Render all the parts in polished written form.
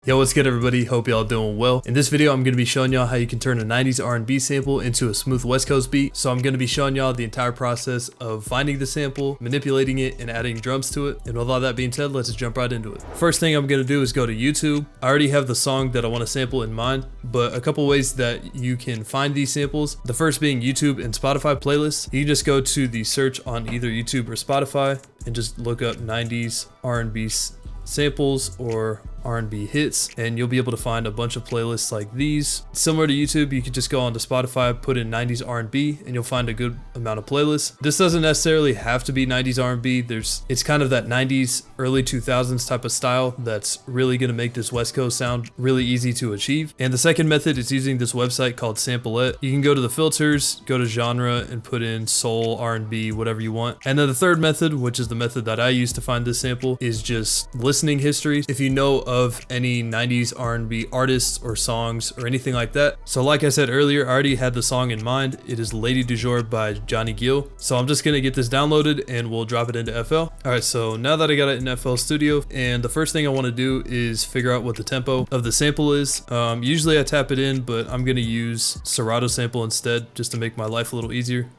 Yo, what's good everybody? Hope y'all doing well. In this video, I'm going to be showing y'all how you can turn a 90s R&B sample into a smooth West Coast beat. So I'm going to be showing y'all the entire process of finding the sample, manipulating it, and adding drums to it. And with all that being said, let's just jump right into it. First thing I'm going to do is go to YouTube. I already have the song that I want to sample in mind, but a couple ways that you can find these samples. The first being YouTube and Spotify playlists. You can just go to the search on either YouTube or Spotify and just look up 90s R&B samples or R&B hits, and you'll be able to find a bunch of playlists like these. Similar to YouTube, you could just go onto Spotify, put in 90s R&B, and you'll find a good amount of playlists. This doesn't necessarily have to be 90s R&B. It's kind of that 90s, early 2000s type of style that's really going to make this West Coast sound really easy to achieve. And the second method is using this website called Samplet. You can go to the filters, go to genre, and put in soul, R&B, whatever you want. And then the third method, which is the method that I use to find this sample, is just listening history. If you know of any 90s R&B artists or songs or anything like that. So like I said earlier, I already had the song in mind. It is Lady du Jour by Johnny Gill. So I'm just gonna get this downloaded and we'll drop it into FL. All right, so now that I got it in FL Studio, and the first thing I want to do is figure out what the tempo of the sample is. Usually I tap it in, but I'm gonna use Serato sample instead just to make my life a little easier.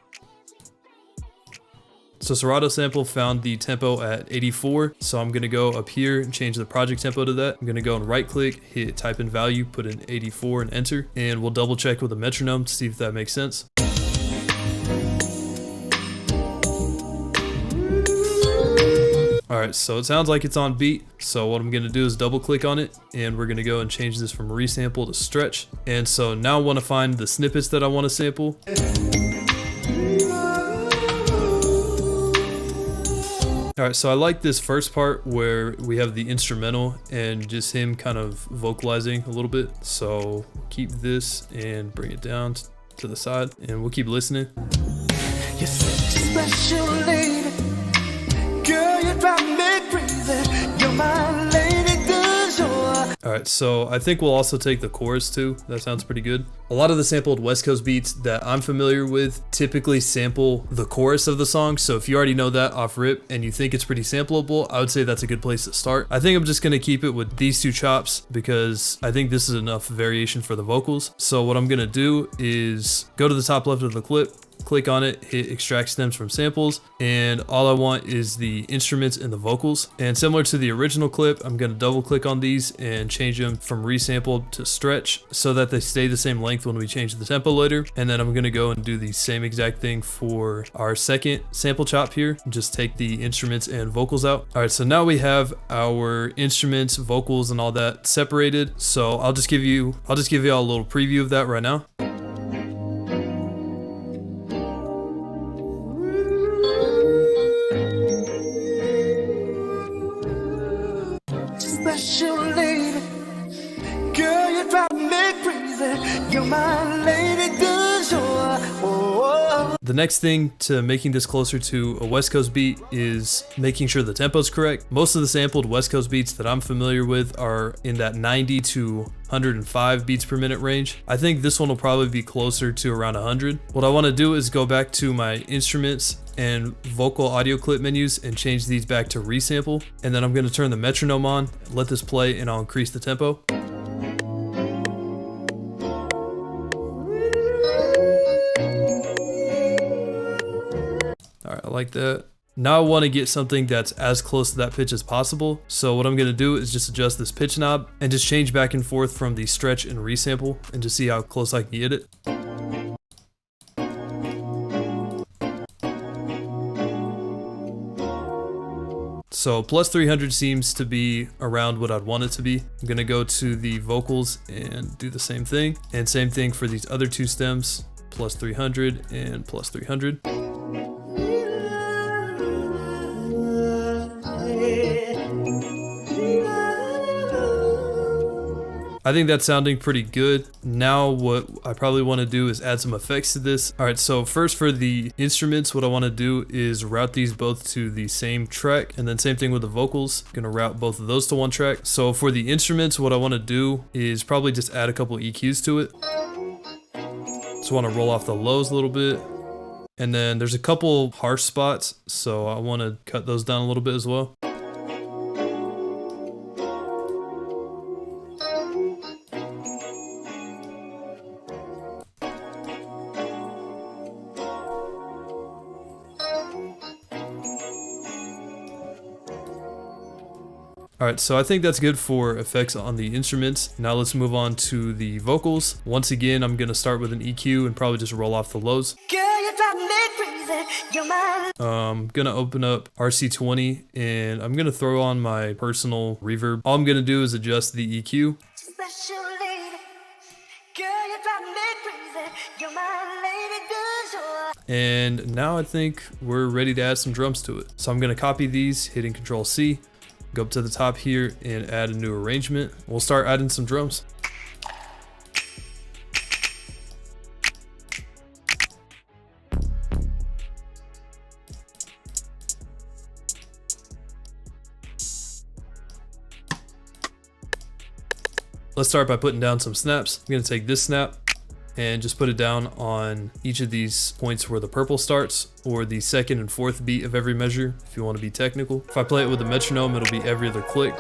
So Serato sample found the tempo at 84. So I'm gonna go up here and change the project tempo to that. I'm gonna go and right click, hit type in value, put in 84 and enter. And we'll double check with a metronome to see if that makes sense. All right, so it sounds like it's on beat. So what I'm gonna do is double click on it, and we're gonna go and change this from resample to stretch. And so now I wanna find the snippets that I wanna sample. All right, so I like this first part where we have the instrumental and just him kind of vocalizing a little bit. So keep this and bring it down to the side, and we'll keep listening. You're such a special lady. Girl, you drive me crazy. You're my lady du jour. All right, so I think we'll also take the chorus too. That sounds pretty good. A lot of the sampled West Coast beats that I'm familiar with typically sample the chorus of the song. So if you already know that off rip and you think it's pretty sampleable, I would say that's a good place to start. I think I'm just gonna keep it with these two chops because I think this is enough variation for the vocals. So what I'm gonna do is go to the top left of the clip, click on it, hit extract stems from samples, and all I want is the instruments and the vocals. And similar to the original clip, I'm going to double click on these and change them from resampled to stretch so that they stay the same length when we change the tempo later. And then I'm going to go and do the same exact thing for our second sample chop here. Just take the instruments and vocals out. All right, so now we have our instruments, vocals, and all that separated. So I'll just give you all a little preview of that right now. Special lady, girl, you drive me crazy. You're my lady du jour. Oh. The next thing to making this closer to a West Coast beat is making sure the tempo's correct. Most of the sampled West Coast beats that I'm familiar with are in that 90 to 105 beats per minute range. I think this one will probably be closer to around 100. What I want to do is go back to my instruments and vocal audio clip menus and change these back to resample. And then I'm going to turn the metronome on, let this play, and I'll increase the tempo. All right, I like that. Now I want to get something that's as close to that pitch as possible. So what I'm going to do is just adjust this pitch knob and just change back and forth from the stretch and resample and just see how close I can get it. So plus 300 seems to be around what I'd want it to be. I'm gonna go to the vocals and do the same thing. And same thing for these other two stems, plus 300 and plus 300. I think that's sounding pretty good. Now what I probably want to do is add some effects to this. All right, so first for the instruments, what I want to do is route these both to the same track, and then same thing with the vocals. I'm gonna route both of those to one track. So for the instruments, what I want to do is probably just add a couple EQs to it. Just want to roll off the lows a little bit. And then there's a couple harsh spots, so I want to cut those down a little bit as well. All right, so I think that's good for effects on the instruments. Now let's move on to the vocals. Once again, I'm gonna start with an EQ and probably just roll off the lows. Girl, you drive me crazy. You're my I'm gonna open up RC20 and I'm gonna throw on my personal reverb. All I'm gonna do is adjust the EQ. special lady. Girl, you drive me crazy. You're my lady du jour. And now I think we're ready to add some drums to it. So I'm gonna copy these, hitting Control C, go up to the top here and add a new arrangement. We'll start adding some drums. Let's start by putting down some snaps. I'm gonna take this snap and just put it down on each of these points where the purple starts, or the second and fourth beat of every measure, if you want to be technical. If I play it with a metronome, it'll be every other click.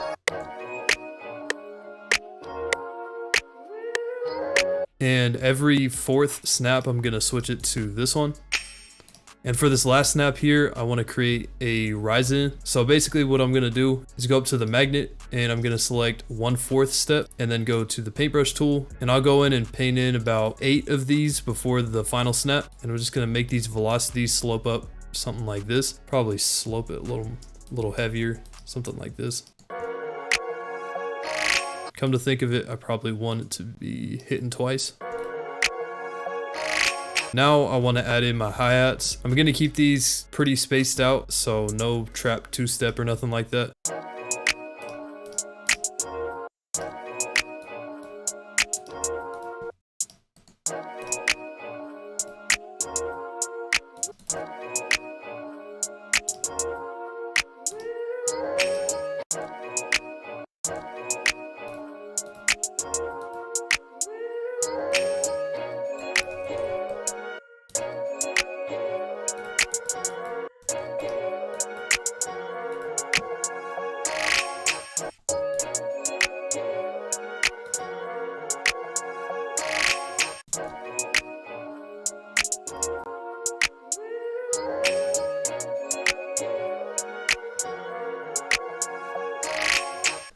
And every fourth snap, I'm gonna switch it to this one. And for this last snap here, I want to create a rise in. So basically what I'm going to do is go up to the magnet and I'm going to select 1/4 step and then go to the paintbrush tool. And I'll go in and paint in about 8 of these before the final snap. And I'm just going to make these velocities slope up something like this. Probably slope it a little heavier, something like this. Come to think of it, I probably want it to be hitting twice. Now I want to add in my hi-hats. I'm going to keep these pretty spaced out, so no trap 2-step or nothing like that.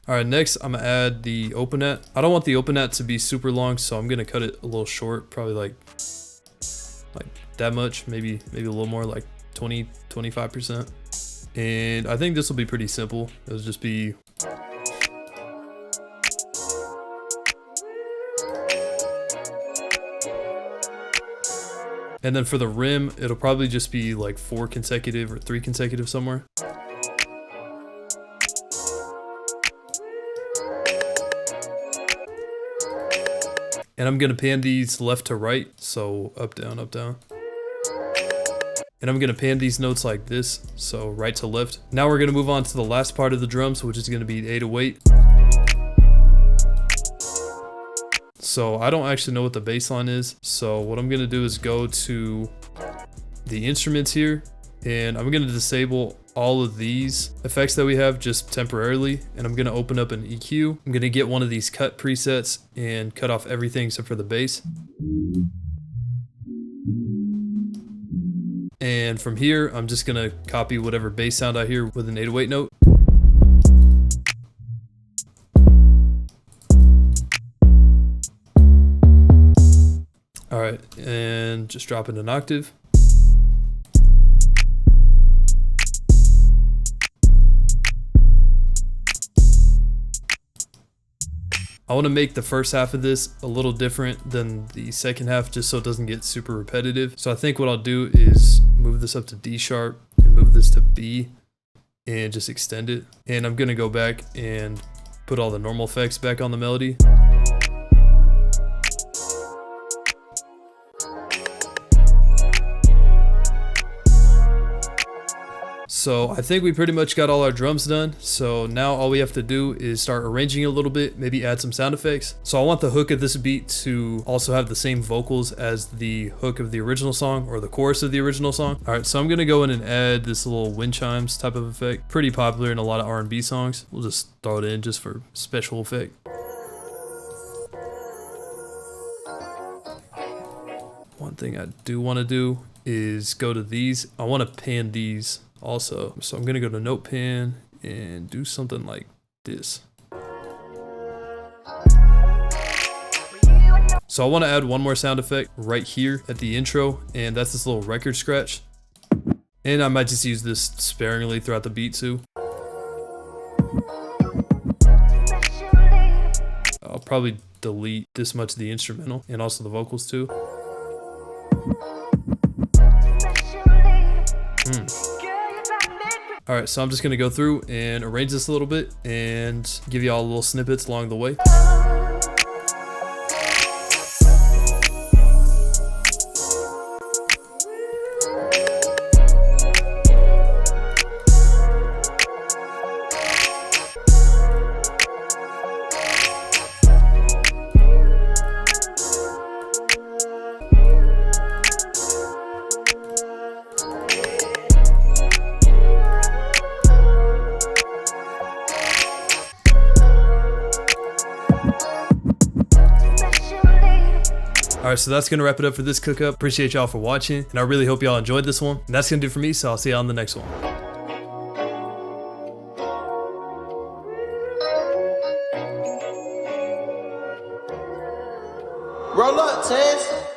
All right, next I'm gonna add the open hat. I don't want the open hat to be super long, so I'm gonna cut it a little short, probably like that much, maybe a little more, like 20-25%. And I think this will be pretty simple. It'll just be and then for the rim, it'll probably just be like 4 consecutive or 3 consecutive somewhere. And I'm gonna pan these left to right, so up, down, up, down. And I'm gonna pan these notes like this, so right to left. Now we're gonna move on to the last part of the drums, which is gonna be the 808. So I don't actually know what the bass line is, so what I'm gonna do is go to the instruments here, and I'm gonna disable all of these effects that we have just temporarily, and I'm gonna open up an EQ. I'm gonna get one of these cut presets and cut off everything except for the bass. And from here, I'm just gonna copy whatever bass sound I hear with an 808 note. All right, and just drop it an octave. I want to make the first half of this a little different than the second half, just so it doesn't get super repetitive. So I think what I'll do is move this up to D sharp and move this to B and just extend it. And I'm going to go back and put all the normal effects back on the melody. So I think we pretty much got all our drums done. So now all we have to do is start arranging a little bit, maybe add some sound effects. So I want the hook of this beat to also have the same vocals as the hook of the original song, or the chorus of the original song. All right, so I'm gonna go in and add this little wind chimes type of effect. Pretty popular in a lot of R&B songs. We'll just throw it in just for special effect. One thing I do want to do is go to these. I want to pan these also. So I'm gonna go to note pan and do something like this. So I want to add one more sound effect right here at the intro, and that's this little record scratch. And I might just use this sparingly throughout the beat too. I'll probably delete this much of the instrumental and also the vocals too. Alright, so I'm just going to go through and arrange this a little bit and give you all little snippets along the way. Alright, so that's going to wrap it up for this cook up. Appreciate y'all for watching, and I really hope y'all enjoyed this one. And that's going to do it for me, so I'll see y'all on the next one. Roll up, Tess.